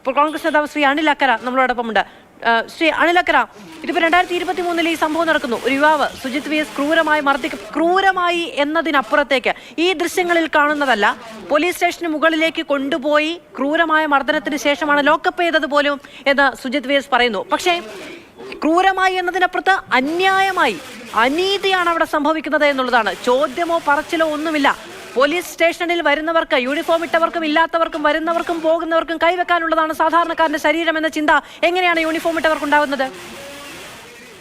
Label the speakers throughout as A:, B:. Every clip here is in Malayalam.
A: ഇപ്പോൾ കോൺഗ്രസ് നേതാവ് ശ്രീ അനിൽ അക്കര നമ്മളോടൊപ്പമുണ്ട്. ശ്രീ അനിൽ അക്കര, ഇതിപ്പോൾ 2023 ഈ സംഭവം നടക്കുന്നു. ഒരു യുവാവ് സുജിത് വി എസ് ക്രൂരമായി എന്നതിനപ്പുറത്തേക്ക് ഈ ദൃശ്യങ്ങളിൽ കാണുന്നതല്ല, പോലീസ് സ്റ്റേഷന് മുകളിലേക്ക് കൊണ്ടുപോയി ക്രൂരമായ മർദ്ദനത്തിന് ശേഷമാണ് ലോക്കപ്പ് ചെയ്തത് പോലും എന്ന് സുജിത് വി എസ് പറയുന്നു. പക്ഷേ ക്രൂരമായി എന്നതിനപ്പുറത്ത് അന്യായമായി, അനീതിയാണ് അവിടെ സംഭവിക്കുന്നത് എന്നുള്ളതാണ്. ചോദ്യമോ പറച്ചിലോ ഒന്നുമില്ല. പോലീസ് സ്റ്റേഷനിൽ വരുന്നവർക്ക്, യൂണിഫോം ഇട്ടവർക്കും ഇല്ലാത്തവർക്കും, വരുന്നവർക്കും പോകുന്നവർക്കും കൈവെക്കാനുള്ളതാണ് സാധാരണക്കാരന്റെ ശരീരം എന്ന ചിന്ത എങ്ങനെയാണ് യൂണിഫോം ഇട്ടവർക്ക് ഉണ്ടാകുന്നത്?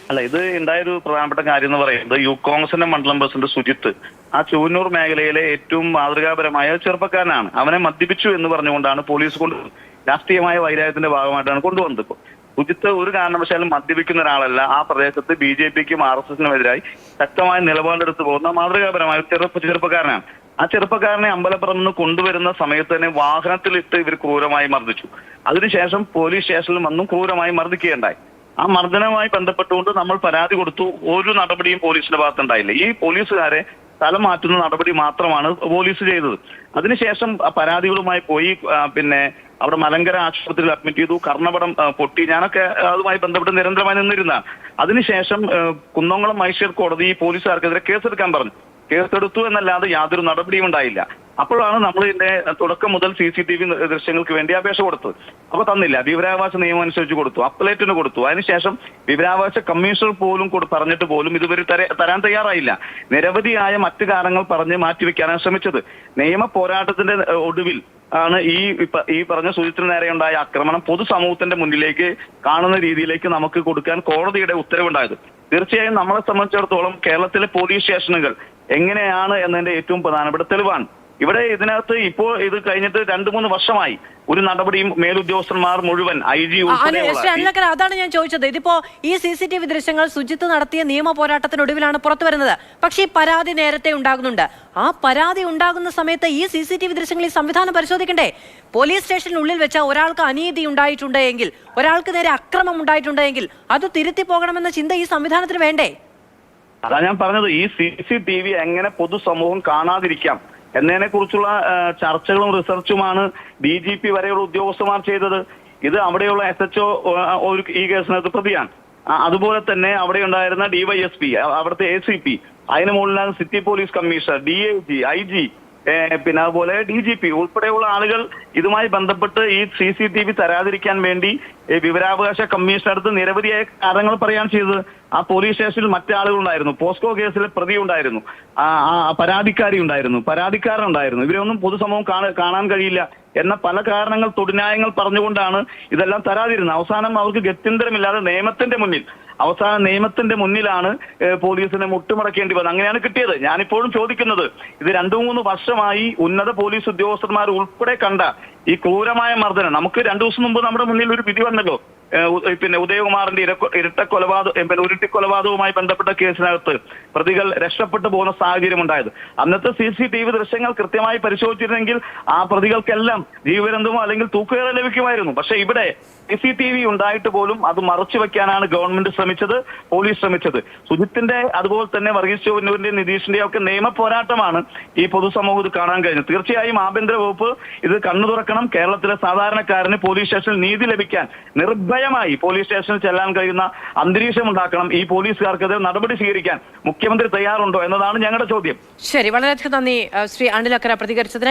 B: അല്ല, ഇത് ഉണ്ടായൊരു പ്രധാനപ്പെട്ട കാര്യം എന്ന് പറയുന്നത് കോൺഗ്രസിന്റെ മണ്ഡലം പ്രസിഡന്റ് സുജിത്ത് ആ ചൂന്നൂർ മേഖലയിലെ ഏറ്റവും മാതൃകാപരമായ ചെറുപ്പക്കാരനാണ്. അവനെ മദ്യപിച്ചു എന്ന് പറഞ്ഞുകൊണ്ടാണ് പോലീസ് രാഷ്ട്രീയമായ വൈരാഗ്യത്തിന്റെ ഭാഗമായിട്ടാണ് കൊണ്ടുവന്നത്. സുജിത്ത് ഒരു കാരണവശാലും മദ്യപിക്കുന്ന ഒരാളല്ല. ആ പ്രദേശത്ത് BJPക്കും RSSനും എതിരായി ശക്തമായ നിലപാടെടുത്ത് പോകുന്ന മാതൃകാപരമായ ചെറുപ്പക്കാരനാണ്. ആ ചെറുപ്പക്കാരനെ അമ്പലപ്പുറം നിന്ന് കൊണ്ടുവരുന്ന സമയത്ത് തന്നെ വാഹനത്തിലിട്ട് ഇവർ ക്രൂരമായി മർദ്ദിച്ചു. അതിനുശേഷം പോലീസ് സ്റ്റേഷനിൽ വന്നും ക്രൂരമായി മർദ്ദിക്കുകയുണ്ടായി. ആ മർദ്ദനവുമായി ബന്ധപ്പെട്ടുകൊണ്ട് നമ്മൾ പരാതി കൊടുത്തു. ഒരു നടപടിയും പോലീസിന്റെ ഭാഗത്തുണ്ടായില്ല. ഈ പോലീസുകാരെ സ്ഥലം മാറ്റുന്ന നടപടി മാത്രമാണ് പോലീസ് ചെയ്തത്. അതിനുശേഷം പരാതികളുമായി പോയി അവിടെ മലങ്കര ആശുപത്രിയിൽ അഡ്മിറ്റ് ചെയ്തു. കർണപടം പൊട്ടി. ഞാനൊക്കെ അതുമായി ബന്ധപ്പെട്ട് നിരന്തരമായി നിന്നിരുന്നതാണ്. അതിനുശേഷം കുന്നംകുളം മജിസ്ട്രേറ്റ് കോടതി ഈ പോലീസുകാർക്കെതിരെ കേസെടുക്കാൻ പറഞ്ഞു. കേസെടുത്തു എന്നല്ലാതെ യാതൊരു നടപടിയും ഉണ്ടായില്ല. അപ്പോഴാണ് നമ്മൾ ഇതിന്റെ തുടക്കം മുതൽ CCTV ദൃശ്യങ്ങൾക്ക് വേണ്ടി അപേക്ഷ കൊടുത്തത്. അപ്പൊ തന്നില്ല. വിവരാവകാശ നിയമം അനുസരിച്ച് കൊടുത്തു, അപ്പലേറ്റിന് കൊടുത്തു. അതിനുശേഷം വിവരാവകാശ കമ്മീഷണർ പോലും പറഞ്ഞിട്ട് പോലും ഇതുവരെ തരാൻ തയ്യാറായില്ല. നിരവധിയായ മറ്റു കാരണങ്ങൾ പറഞ്ഞ് മാറ്റിവെക്കാനാണ് ശ്രമിച്ചത്. നിയമ പോരാട്ടത്തിന്റെ ഒടുവിൽ ആണ് ഈ പറഞ്ഞ സുജിത്തിന് നേരെ ഉണ്ടായ ആക്രമണം പൊതുസമൂഹത്തിന്റെ മുന്നിലേക്ക് കാണുന്ന രീതിയിലേക്ക് നമുക്ക് കൊടുക്കാൻ കോടതിയുടെ ഉത്തരവുണ്ടായത്. തീർച്ചയായും നമ്മളെ സംബന്ധിച്ചിടത്തോളം കേരളത്തിലെ പോലീസ് സ്റ്റേഷനുകൾ എങ്ങനെയാണ് എന്നതിന്റെ ഏറ്റവും പ്രധാനപ്പെട്ട തെളിവാണ്. ഇവിടെ ഇതിനകത്ത് ഇപ്പോൾ ഇത് കഴിഞ്ഞിട്ട് 2-3 വർഷമായി ഒരു നടപടിയും മേലുദ്യോഗസ്ഥന്മാർ മുഴുവൻ IG
A: അതാണ് ഞാൻ ചോദിച്ചത്. ഇതിപ്പോ ഈ CCTV ദൃശ്യങ്ങൾ സുജിത്ത് നടത്തിയ നിയമ പോരാട്ടത്തിനൊടുവിലാണ് പുറത്തു വരുന്നത്. പക്ഷേ ഈ പരാതി നേരത്തെ ഉണ്ടാകുന്നുണ്ട്. ആ പരാതി ഉണ്ടാകുന്ന സമയത്ത് ഈ CCTV ദൃശ്യങ്ങളിൽ സംവിധാനം പരിശോധിക്കണ്ടേ? പോലീസ് സ്റ്റേഷനുള്ളിൽ വെച്ച ഒരാൾക്ക് അനീതി ഉണ്ടായിട്ടുണ്ടെങ്കിൽ, ഒരാൾക്ക് നേരെ അക്രമം ഉണ്ടായിട്ടുണ്ടെങ്കിൽ അത് തിരുത്തി പോകണമെന്ന ചിന്ത ഈ സംവിധാനത്തിന് വേണ്ടേ?
B: അതാ ഞാൻ പറഞ്ഞത്. ഈ CCTV എങ്ങനെ പൊതുസമൂഹം കാണാതിരിക്കാം എന്നതിനെ കുറിച്ചുള്ള ചർച്ചകളും റിസർച്ചുമാണ് DGP വരെയുള്ള ഉദ്യോഗസ്ഥന്മാർ ചെയ്തത്. ഇത് അവിടെയുള്ള SHO ഈ കേസിനകത്ത് പ്രതിയാണ്. അതുപോലെ തന്നെ അവിടെ ഉണ്ടായിരുന്ന DYSP, അവിടുത്തെ ACP, അതിന് മുകളിലാണ് city police commissioner, DIG, IG, അതുപോലെ DGP ഉൾപ്പെടെയുള്ള ആളുകൾ ഇതുമായി ബന്ധപ്പെട്ട് ഈ CCTV തരാതിരിക്കാൻ വേണ്ടി വിവരാവകാശ കമ്മീഷണർക്ക് നിരവധിയായ കാരണങ്ങൾ പറയാൻ ചെയ്തത്. ആ പോലീസ് സ്റ്റേഷനിൽ മറ്റാളുകൾ ഉണ്ടായിരുന്നു. പോസ്കോ കേസിലെ പ്രതി ഉണ്ടായിരുന്നു, പരാതിക്കാരി ഉണ്ടായിരുന്നു, പരാതിക്കാരനുണ്ടായിരുന്നു. ഇവരൊന്നും പൊതുസമൂഹം കാണാൻ കഴിയില്ല എന്ന പല കാരണങ്ങൾ, തൊടിന്യായങ്ങൾ പറഞ്ഞുകൊണ്ടാണ് ഇതെല്ലാം തരാതിരുന്നത്. അവസാനം അവർക്ക് ഗത്യന്തരമില്ലാതെ നിയമത്തിന്റെ മുന്നിലാണ് പോലീസിനെ മുട്ടുമടക്കേണ്ടി വന്നത്. അങ്ങനെയാണ് കിട്ടിയത്. ഞാനിപ്പോഴും ചോദിക്കുന്നത്, ഇത് 2-3 വർഷമായി ഉന്നത പോലീസ് ഉദ്യോഗസ്ഥന്മാർ ഉൾപ്പെടെ കണ്ട ഈ ക്രൂരമായ മർദ്ദനം. നമുക്ക് 2 ദിവസം മുമ്പ് നമ്മുടെ മുന്നിൽ ഒരു വിധി വന്നല്ലോ. ഉദയകുമാറിന്റെ ഉരുട്ടിക്കൊലപാതകവുമായി ബന്ധപ്പെട്ട കേസിനകത്ത് പ്രതികൾ രക്ഷപ്പെട്ടു പോകുന്ന സാഹചര്യം ഉണ്ടായത്. അന്നത്തെ CCTV ദൃശ്യങ്ങൾ കൃത്യമായി പരിശോധിച്ചിരുന്നെങ്കിൽ ആ പ്രതികൾക്കെല്ലാം ജീവപര്യന്തമോ അല്ലെങ്കിൽ തൂക്കുകയറ ലഭിക്കുമായിരുന്നു. പക്ഷെ ഇവിടെ CCTV ഉണ്ടായിട്ട് പോലും അത് മറച്ചു വെക്കാനാണ് ഗവൺമെന്റ് ശ്രമിച്ചത്, പോലീസ് ശ്രമിച്ചത്. സുജിത്തിന്റെ അതുപോലെ തന്നെ വർഗീസ് ചോന്നൂരിന്റെയും നിതീഷിന്റെയും ഒക്കെ നിയമ പോരാട്ടമാണ് ഈ പൊതുസമൂഹം ഇത് കാണാൻ കഴിഞ്ഞത്. തീർച്ചയായും ആഭ്യന്തര വകുപ്പ് ഇത് കണ്ണു തുറക്കണം. കേരളത്തിലെ സാധാരണക്കാരന് പോലീസ് സ്റ്റേഷനിൽ നീതി ലഭിക്കാൻ നിർഭയമായി പോലീസ് സ്റ്റേഷനിൽ ചെല്ലാൻ കഴിയുന്ന അന്തരീക്ഷം ഉണ്ടാക്കണം. ഈ പോലീസുകാർക്കെതിരെ നടപടി സ്വീകരിക്കാൻ മുഖ്യമന്ത്രി തയ്യാറുണ്ടോ എന്നതാണ് ഞങ്ങളുടെ ചോദ്യം.
A: ശരി, വളരെയധികം നന്ദി ശ്രീ അനിൽ അക്കര പ്രതികരിച്ചതിന്.